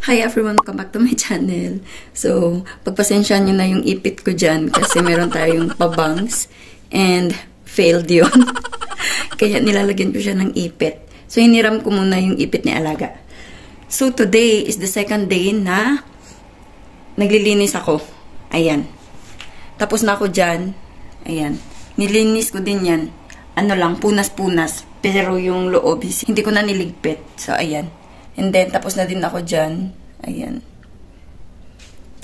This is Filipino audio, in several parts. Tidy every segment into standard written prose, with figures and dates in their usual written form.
Hi everyone, welcome back to my channel. So, pagpasensya nyo na yung ipit ko dyan kasi meron tayong pabangs and failed yun. Kaya nilalagyan ko siya ng ipit. So, hiniram ko muna yung ipit ni Alaga. So, today is the second day na naglilinis ako. Ayan. Tapos na ako dyan. Ayan. Nilinis ko din yan. Ano lang, punas-punas. Pero yung loob, hindi ko na niligpit. So, ayan. And then, tapos na din ako dyan. Ayan.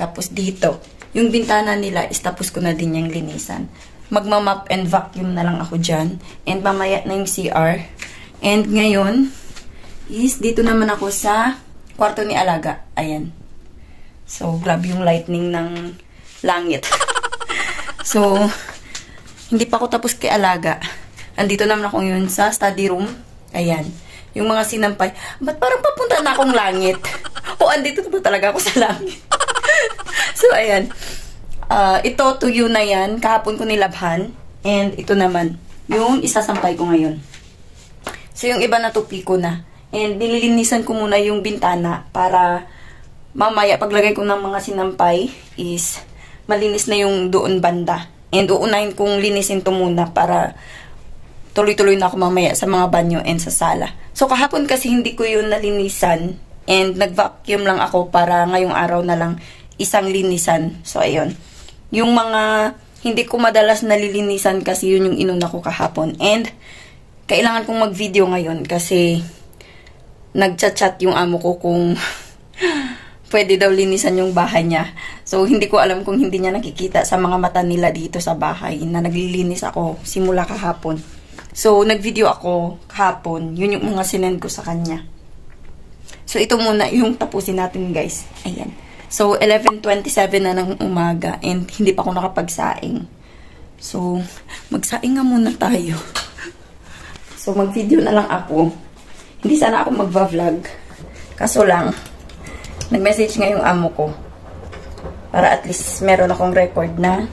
Tapos dito, yung bintana nila is tapos ko na din yung linisan. Magmamap and vacuum na lang ako dyan. And mamaya na yung CR. And ngayon, is dito naman ako sa kwarto ni Alaga. Ayan. So, grabe yung lightning ng langit. So, hindi pa ako tapos kay Alaga. Andito naman ako yun sa study room. Ayan. Yung mga sinampay, ba't parang papunta na akong langit? O, andito ba talaga ako sa langit? So, ayan. Ito, tuyo na yan. Kahapon ko nilabhan. And ito naman, yung isasampay ko ngayon. So, yung iba natupi ko na. And nililinisan ko muna yung bintana para mamaya, paglagay ko ng mga sinampay, is malinis na yung doon banda. And uunahin kong linisin to muna para tuloy-tuloy na ako mamaya sa mga banyo and sa sala. So, kahapon kasi hindi ko yun nalinisan and nag-vacuum lang ako para ngayong araw na lang isang linisan. So, ayun. Yung mga hindi ko madalas nalilinisan kasi yun yung inuna ko kahapon. And, kailangan kong mag-video ngayon kasi nagchat-chat yung amo ko kung pwede daw linisan yung bahay niya. So, hindi ko alam kung hindi niya nakikita sa mga mata nila dito sa bahay na naglilinis ako simula kahapon. So, nag-video ako kahapon. Yun yung mga sinend ko sa kanya. So, ito muna yung tapusin natin, guys. Ayan. So, 11:27 na ng umaga and hindi pa ako nakapagsaing. So, magsaing nga muna tayo. So, mag-video na lang ako. Hindi sana ako magva-vlog. Kaso lang, nag-message nga yung amo ko. Para at least meron akong record na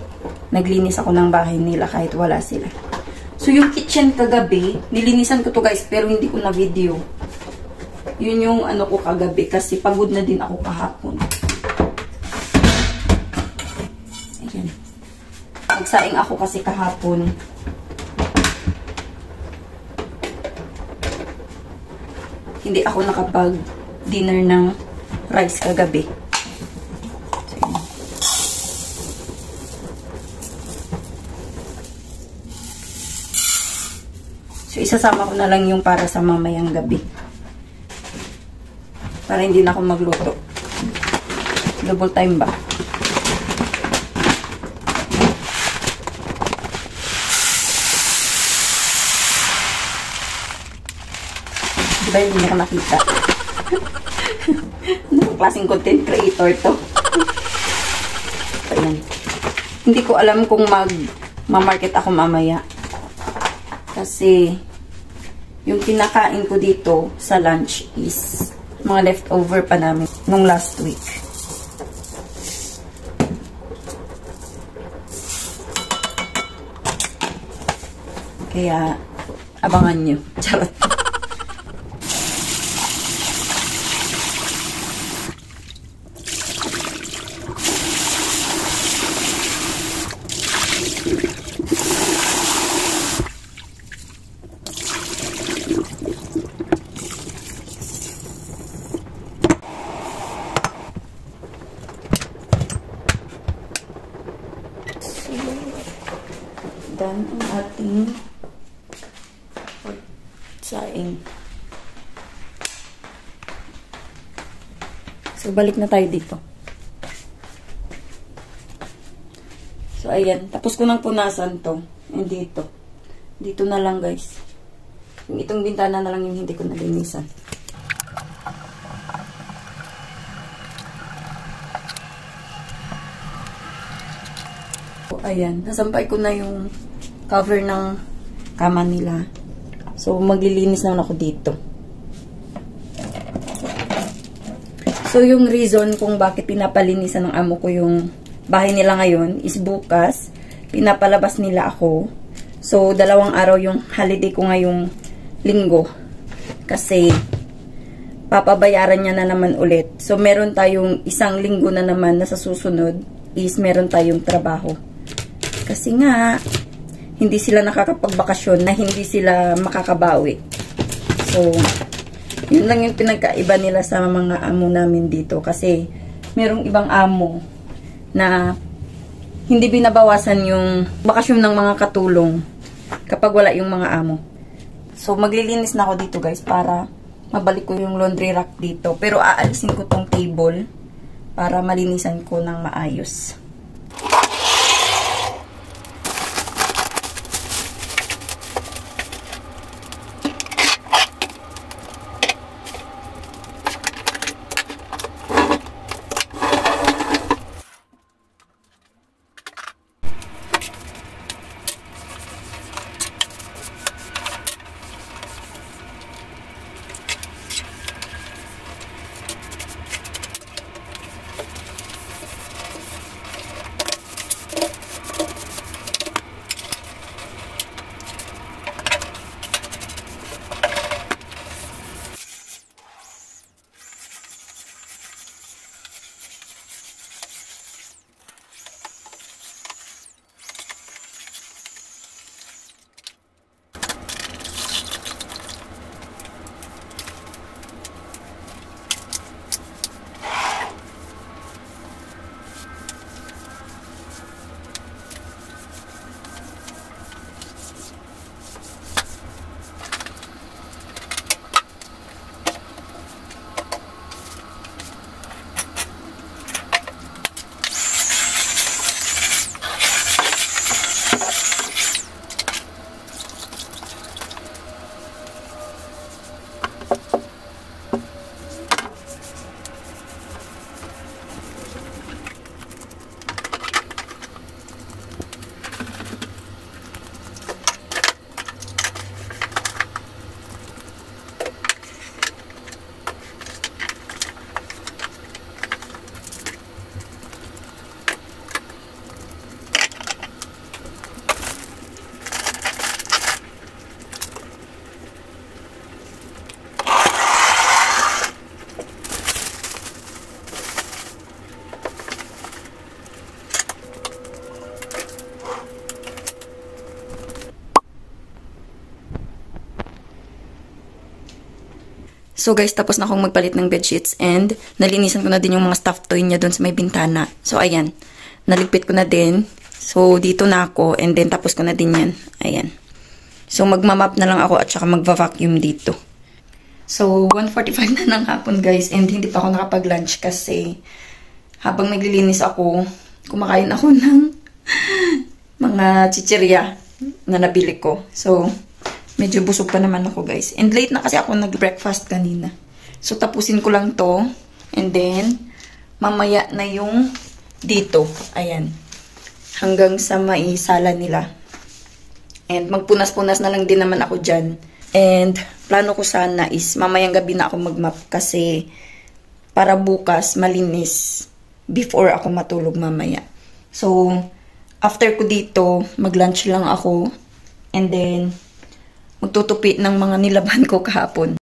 naglinis ako ng bahay nila kahit wala sila. So, yung kitchen kagabi, nilinisan ko to guys, pero hindi ko na video. Yun yung ano ko kagabi, kasi pagod na din ako kahapon. Ayan. Nagsaing ako kasi kahapon. Hindi ako nakapag-dinner ng rice kagabi. So, isasama ko na lang yung para sa mamayang gabi. Para hindi na ako magluto. Double time ba? Diba hindi na ka nakita? Anong klaseng content creator to? Ayan. Hindi ko alam kung mag-market ako mamaya. Kasi, yung kinakain ko dito sa lunch is mga leftover pa namin nung last week. Kaya, abangan nyo. Charot. Dan ang ating saing. So, balik na tayo dito. So, ayan. Tapos ko nang punasan to. And dito. Dito na lang, guys. Yung itong bintana na lang yung hindi ko nalinisan. So, ayan. Nasampay ko na yung cover ng kama nila. So, maglilinis naman ako dito. So, yung reason kung bakit pinapalinisan ng amo ko yung bahay nila ngayon is bukas, pinapalabas nila ako. So, 2 araw yung holiday ko ngayong linggo. Kasi, papabayaran niya na naman ulit. So, meron tayong isang linggo na naman na sa susunod is meron tayong trabaho. Kasi nga, hindi sila nakakapagbakasyon na hindi sila makakabawi. So, yun lang yung pinagkaiba nila sa mga amo namin dito. Kasi, merong ibang amo na hindi binabawasan yung bakasyon ng mga katulong kapag wala yung mga amo. So, maglilinis na ako dito guys para mabalik ko yung laundry rack dito. Pero aalisin ko tong table para malinisan ko ng maayos. So guys, tapos na akong magpalit ng bedsheets and nalinisan ko na din yung mga stuffed toy niya doon sa may bintana. So ayan, naligpit ko na din. So dito na ako and then tapos ko na din yan. Ayan. So magmamap na lang ako at saka magva-vacuum dito. So 1:45 na ng hapon guys and hindi pa ako nakapag-lunch kasi habang naglilinis ako, kumakain ako ng mga chichirya na nabili ko. So medyo busog pa naman ako guys. And late na kasi ako nag-breakfast kanina. So tapusin ko lang to. And then, mamaya na yung dito. Ayan. Hanggang sa maisala nila. And magpunas-punas na lang din naman ako dyan. And plano ko sana is mamayang gabi na ako mag-map kasi para bukas malinis before ako matulog mamaya. So, after ko dito, mag-lunch lang ako. And then, magtutupi ng mga nilaban ko kahapon.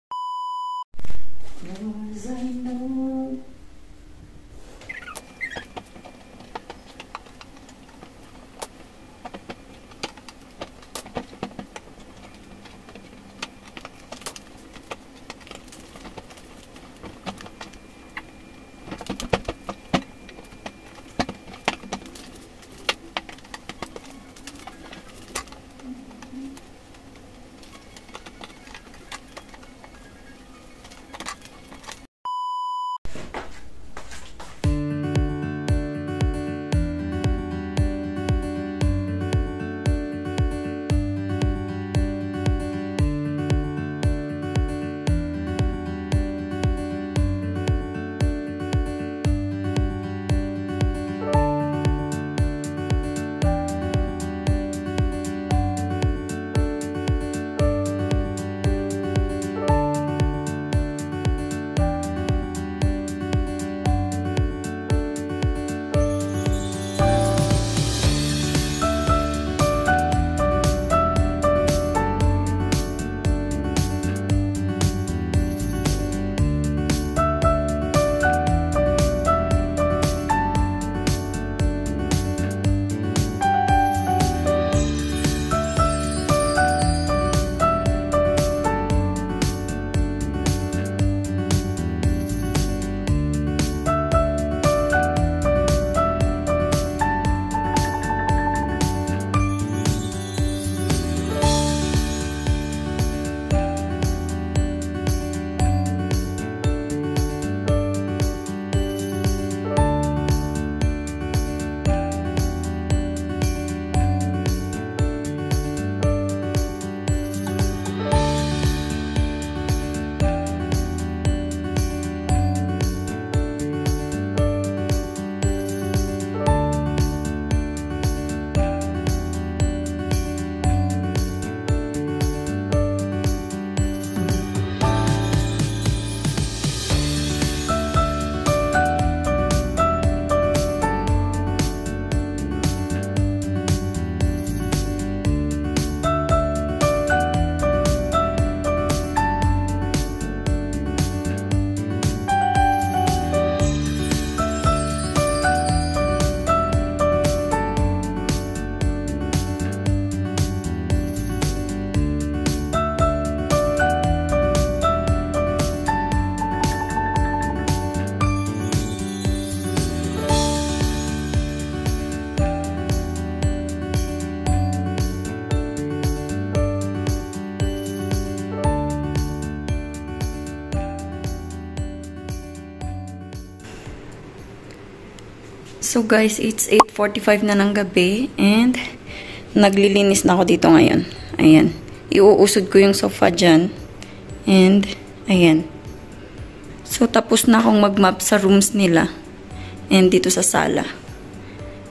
So guys, it's 8:45 na ng gabi and naglilinis na ako dito ngayon. Ayan. Iuusod ko yung sofa dyan. And, ayan. So, tapos na akong mag-map sa rooms nila. And dito sa sala.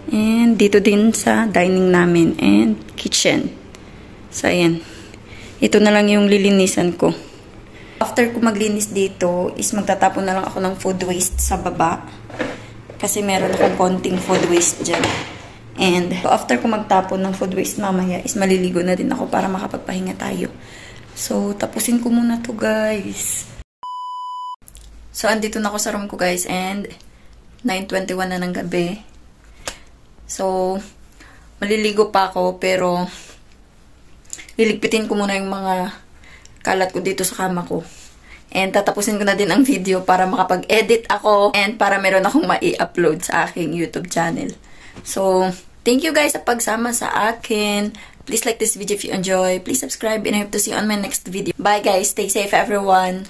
And dito din sa dining namin and kitchen. So, ayan. Ito na lang yung lilinisan ko. After ko maglinis dito, is magtatapon na lang ako ng food waste sa baba. Kasi meron akong konting food waste dyan. And after ko magtapon ng food waste mamaya, is maliligo na din ako para makapagpahinga tayo. So, tapusin ko muna to guys. So, andito na ako sa room ko guys. And 9:21 na ng gabi. So, maliligo pa ako. Pero, liligpitin ko muna yung mga kalat ko dito sa kama ko. And tatapusin ko na din ang video para makapag-edit ako and para meron akong mai-upload sa aking YouTube channel. So, thank you guys sa pagsama sa akin. Please like this video if you enjoy. Please subscribe and I hope to see you on my next video. Bye guys. Stay safe everyone.